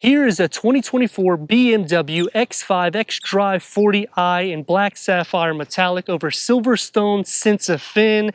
Here is a 2024 BMW X5 xdrive40i in black sapphire metallic over Silverstone Senza Fin.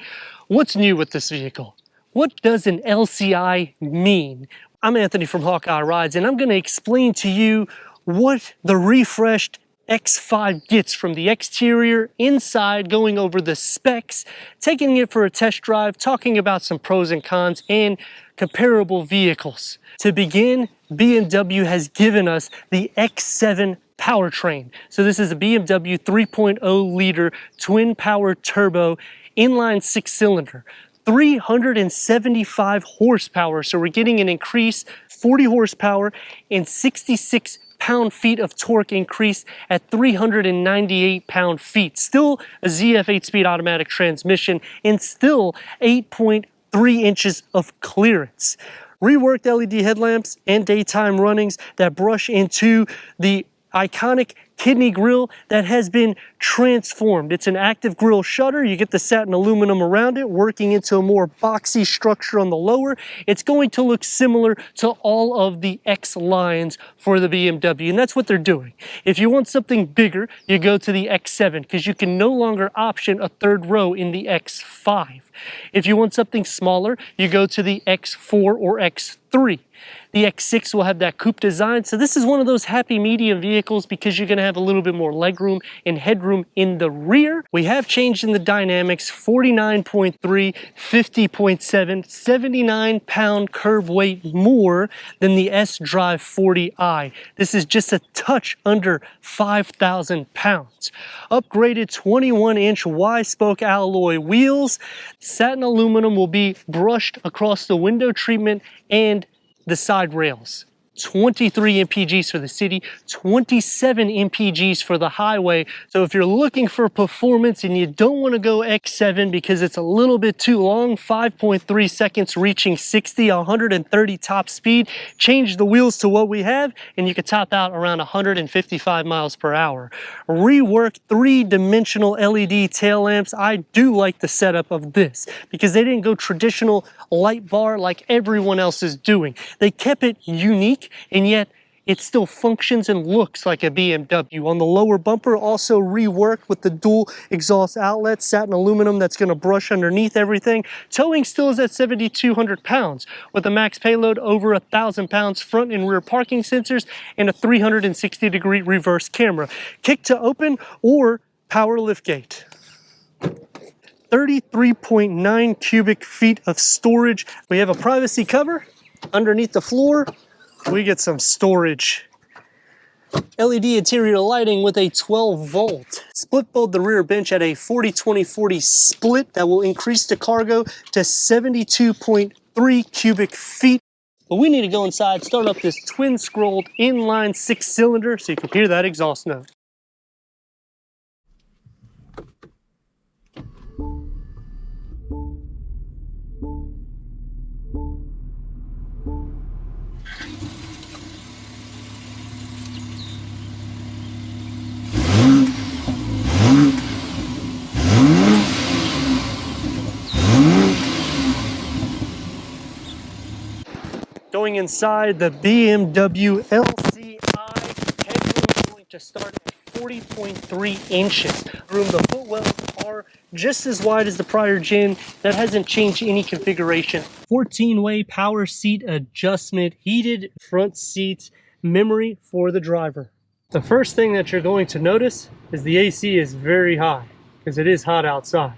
What's new with this vehicle? What does an LCI mean? I'm Anthony from Hawkeye Rides, and I'm going to explain to you what the refreshed X5 gets from the exterior, inside, going over the specs, taking it for a test drive, talking about some pros and cons, and comparable vehicles. To begin, BMW has given us the X7 powertrain. So this is a BMW 3.0 liter twin power turbo inline 6-cylinder. 375 horsepower, so we're getting an increase, 40 horsepower and 66 pound-feet of torque increase at 398 pound-feet. Still a ZF 8-speed automatic transmission and still 8.3 inches of clearance. Reworked LED headlamps and daytime runnings that brush into the iconic kidney grille that has been transformed. It's an active grille shutter. You get the satin aluminum around it, working into a more boxy structure on the lower. It's going to look similar to all of the X lines for the BMW, and that's what they're doing. If you want something bigger, you go to the X7 because you can no longer option a third row in the X5. If you want something smaller, you go to the X4 or X3. The X6 will have that coupe design, so this is one of those happy medium vehicles because you're going to have a little bit more legroom and headroom in the rear. We have changed in the dynamics: 49.3, 50.7, 79 pound curb weight more than the xdrive40i. This is just a touch under 5,000 pounds. Upgraded 21-inch Y-spoke alloy wheels. Satin aluminum will be brushed across the window treatment and the side rails. 23 mpgs for the city, 27 mpgs for the highway. So if you're looking for performance and you don't want to go X7 because it's a little bit too long, 5.3 seconds reaching 60, 130 top speed, change the wheels to what we have and you can top out around 155 miles per hour. Reworked 3-dimensional LED tail lamps. I do like the setup of this because they didn't go traditional light bar like everyone else is doing. They kept it unique, and yet it still functions and looks like a BMW. On the lower bumper, also reworked with the dual exhaust outlets, satin aluminum that's going to brush underneath everything. Towing still is at 7,200 pounds with a max payload over 1,000 pounds, front and rear parking sensors, and a 360-degree reverse camera. Kick to open or power liftgate. 33.9 cubic feet of storage. We have a privacy cover underneath the floor. We get some storage. LED interior lighting with a 12-volt. Split fold the rear bench at a 40-20-40 split that will increase the cargo to 72.3 cubic feet. But we need to go inside, start up this twin-scrolled inline 6-cylinder so you can hear that exhaust note. Going inside the BMW LCI, headroom is going to start at 40.3 inches. The footwells are just as wide as the prior gen. That hasn't changed any configuration. 14-way power seat adjustment, heated front seats, memory for the driver. The first thing that you're going to notice is the AC is very high because it is hot outside.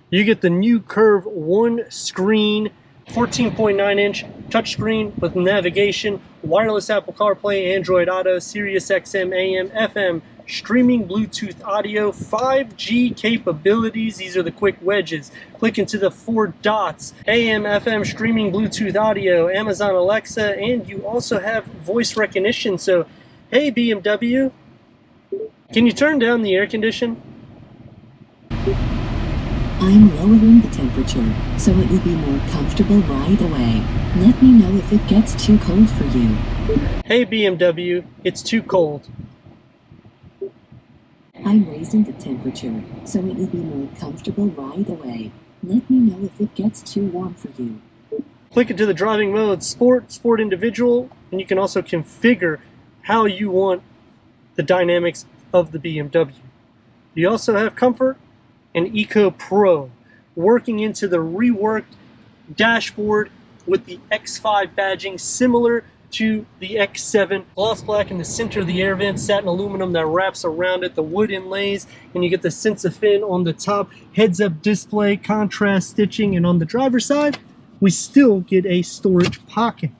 You get the new Curve 1-screen 14.9-inch touchscreen with navigation, wireless Apple CarPlay, Android Auto, Sirius XM, AM, FM, streaming Bluetooth audio, 5G capabilities. These are the quick wedges. Click into the 4 dots. AM, FM, streaming Bluetooth audio, Amazon Alexa, and you also have voice recognition. So, hey BMW, can you turn down the air condition? I'm lowering the temperature, so it will be more comfortable right away. Let me know if it gets too cold for you. Hey BMW, it's too cold. I'm raising the temperature, so it will be more comfortable right away. Let me know if it gets too warm for you. Click into the driving mode, Sport, Sport Individual, and you can also configure how you want the dynamics of the BMW. You also have Comfort and Eco Pro, working into the Reworked Dashboard with the X5 badging, similar to the X7. Gloss black in the center of the air vent, satin aluminum that wraps around it, the wood inlays, and you get the sense of fin on the top, heads-up display, contrast stitching, and on the driver's side, we still get a storage pocket.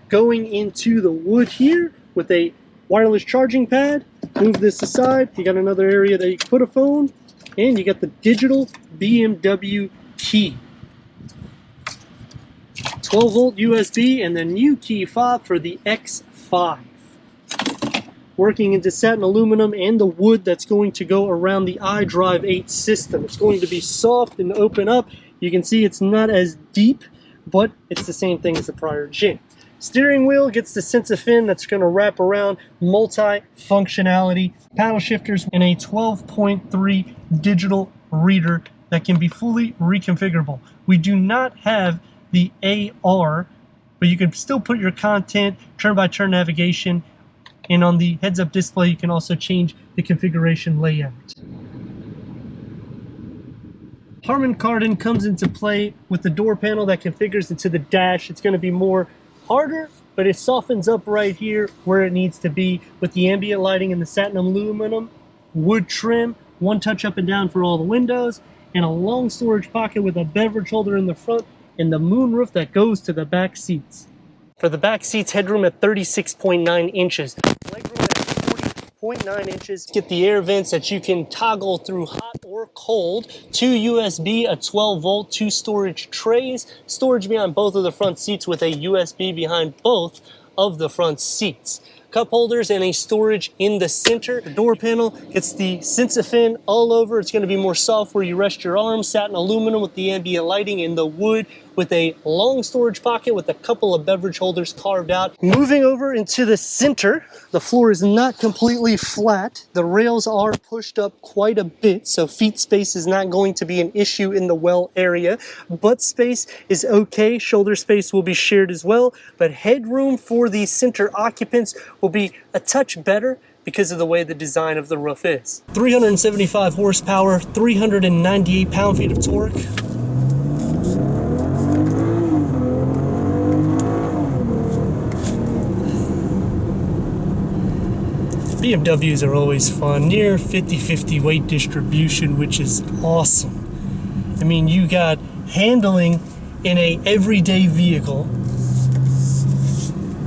Going into the wood here with a wireless charging pad, move this aside, you got another area that you can put a phone, and you got the digital BMW key. 12-volt USB and the new key fob for the X5. Working into satin aluminum and the wood that's going to go around the iDrive8 system. It's going to be soft and open up. You can see it's not as deep, but it's the same thing as the prior gen. Steering wheel gets the sense of fin that's going to wrap around, multi-functionality, paddle shifters, and a 12.3 digital reader that can be fully reconfigurable. We do not have the AR, but you can still put your content, turn-by-turn navigation, and on the heads-up display you can also change the configuration layout. Harman Kardon comes into play with the door panel that configures into the dash. It's going to be more harder, but it softens up right here where it needs to be with the ambient lighting and the satin aluminum, wood trim, one touch up and down for all the windows, and a long storage pocket with a beverage holder in the front, and the moonroof that goes to the back seats. For the back seats, headroom at 36.9 inches. Legroom at 40.9 inches. Get the air vents that you can toggle through hot or cold. 2 USB, a 12-volt, 2 storage trays. Storage behind both of the front seats with a USB behind both of the front seats. Cup holders and a storage in the center. The door panel gets the sense of fin all over. It's going to be more soft where you rest your arms. Satin aluminum with the ambient lighting, and the wood with a long storage pocket with a couple of beverage holders carved out. Moving over into the center, the floor is not completely flat. The rails are pushed up quite a bit, so feet space is not going to be an issue in the well area. Butt space is okay. Shoulder space will be shared as well, but headroom for the center occupants will be a touch better because of the way the design of the roof is. 375 horsepower, 398 pound-feet of torque. BMWs are always fun. Near 50-50 weight distribution, which is awesome. I mean, you got handling in a everyday vehicle.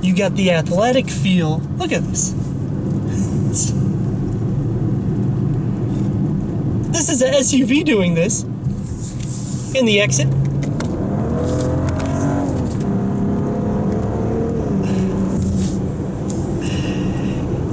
You got the athletic feel. Look at this. This is an SUV doing this. In the exit.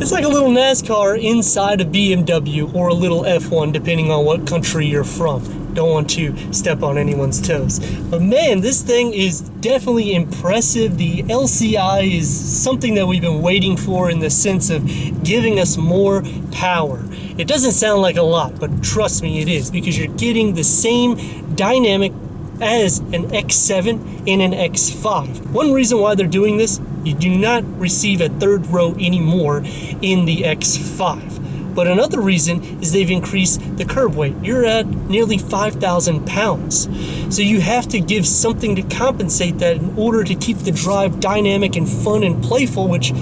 It's like a little NASCAR inside a BMW or a little F1, depending on what country you're from. Don't want to step on anyone's toes. But man, this thing is definitely impressive. The LCI is something that we've been waiting for in the sense of giving us more power. It doesn't sound like a lot, but trust me, it is, because you're getting the same dynamic as an X7 and an X5. One reason why they're doing this, you do not receive a third row anymore in the X5. But another reason is they've increased the curb weight. You're at nearly 5,000 pounds. So you have to give something to compensate that in order to keep the drive dynamic and fun and playful, which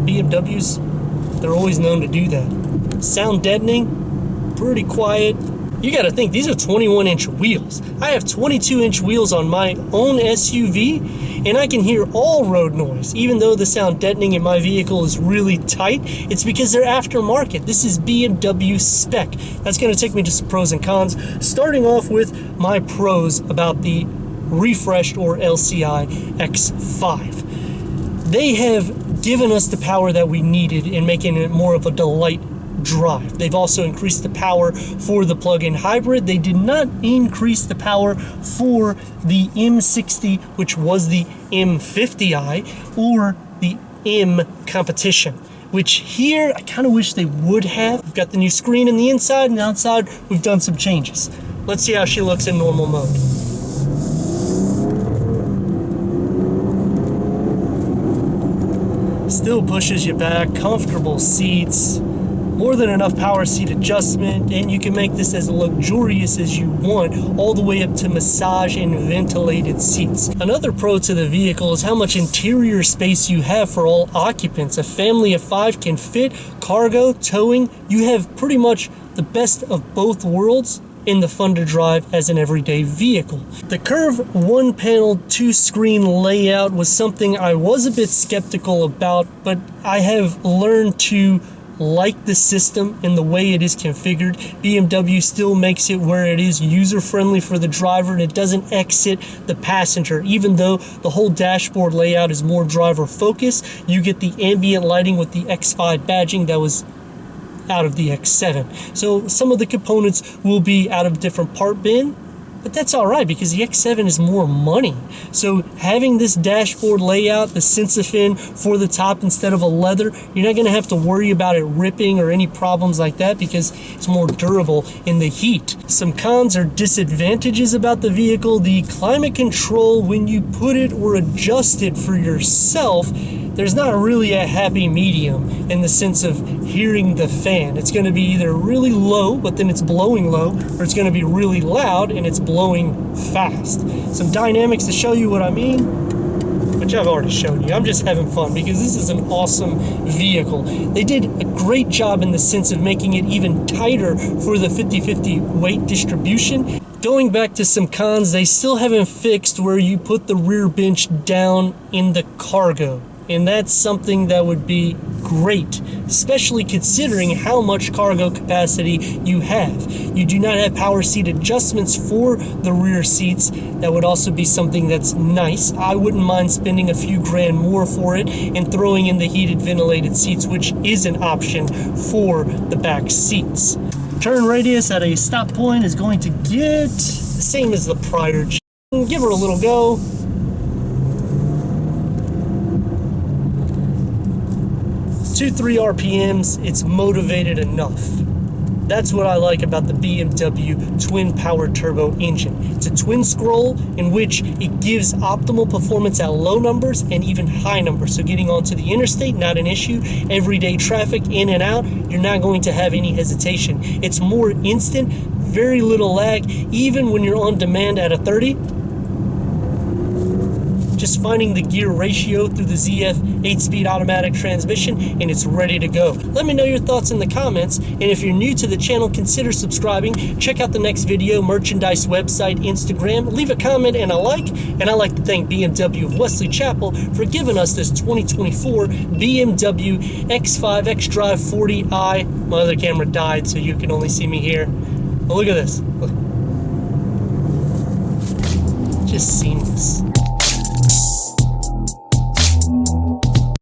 BMWs, they're always known to do that. Sound deadening, pretty quiet. You gotta think, these are 21-inch wheels. I have 22-inch wheels on my own SUV, and I can hear all road noise. Even though the sound deadening in my vehicle is really tight, it's because they're aftermarket. This is BMW spec. That's gonna take me to some pros and cons, starting off with my pros about the refreshed or LCI X5. They have given us the power that we needed in making it more of a delight drive. They've also increased the power for the plug-in hybrid. They did not increase the power for the M60, which was the M50i, or the M competition, which here I kind of wish they would have. We've got the new screen in the inside, and outside we've done some changes. Let's see how she looks in normal mode. still pushes you back, comfortable seats, more than enough power seat adjustment, and you can make this as luxurious as you want, all the way up to massage and ventilated seats. Another pro to the vehicle is how much interior space you have for all occupants. A family of 5 can fit, cargo, towing. You have pretty much the best of both worlds in the fun to drive as an everyday vehicle. The curved 1-panel 2-screen layout was something I was a bit skeptical about, but I have learned to like the system and the way it is configured. BMW still makes it where it is user-friendly for the driver and it doesn't exit the passenger. Even though the whole dashboard layout is more driver-focused, you get the ambient lighting with the X5 badging that was out of the X7. So some of the components will be out of different part bin, but that's all right because the X7 is more money. So having this dashboard layout, the Sensifin for the top instead of a leather, you're not going to have to worry about it ripping or any problems like that because it's more durable in the heat. Some cons or disadvantages about the vehicle: the climate control, when you put it or adjust it for yourself, there's not really a happy medium in the sense of hearing the fan. It's going to be either really low, but then it's blowing low, or it's going to be really loud and it's blowing fast. Some dynamics to show you what I mean, which I've already showed you. I'm just having fun because this is an awesome vehicle. They did a great job in the sense of making it even tighter for the 50-50 weight distribution. Going back to some cons, they still haven't fixed where you put the rear bench down in the cargo. And that's something that would be great, especially considering how much cargo capacity you have. You do not have power seat adjustments for the rear seats. That would also be something that's nice. I wouldn't mind spending a few grand more for it and throwing in the heated ventilated seats, which is an option for the back seats. Turn radius at a stop point is going to get the same as the prior. Give her a little go. 2-3 RPMs, it's motivated enough. That's what I like about the BMW twin power turbo engine. It's a twin scroll in which it gives optimal performance at low numbers and even high numbers. So getting onto the interstate, not an issue. Everyday traffic, in and out, you're not going to have any hesitation. It's more instant, very little lag, even when you're on demand at a 30. Just finding the gear ratio through the ZF 8-speed automatic transmission and it's ready to go. Let me know your thoughts in the comments, and if you're new to the channel, consider subscribing. Check out the next video, merchandise, website, Instagram. Leave a comment and a like, and I'd like to thank BMW of Wesley Chapel for giving us this 2024 BMW X5 xdrive40i. My other camera died, so you can only see me here. But look at this. Look. Just seamless.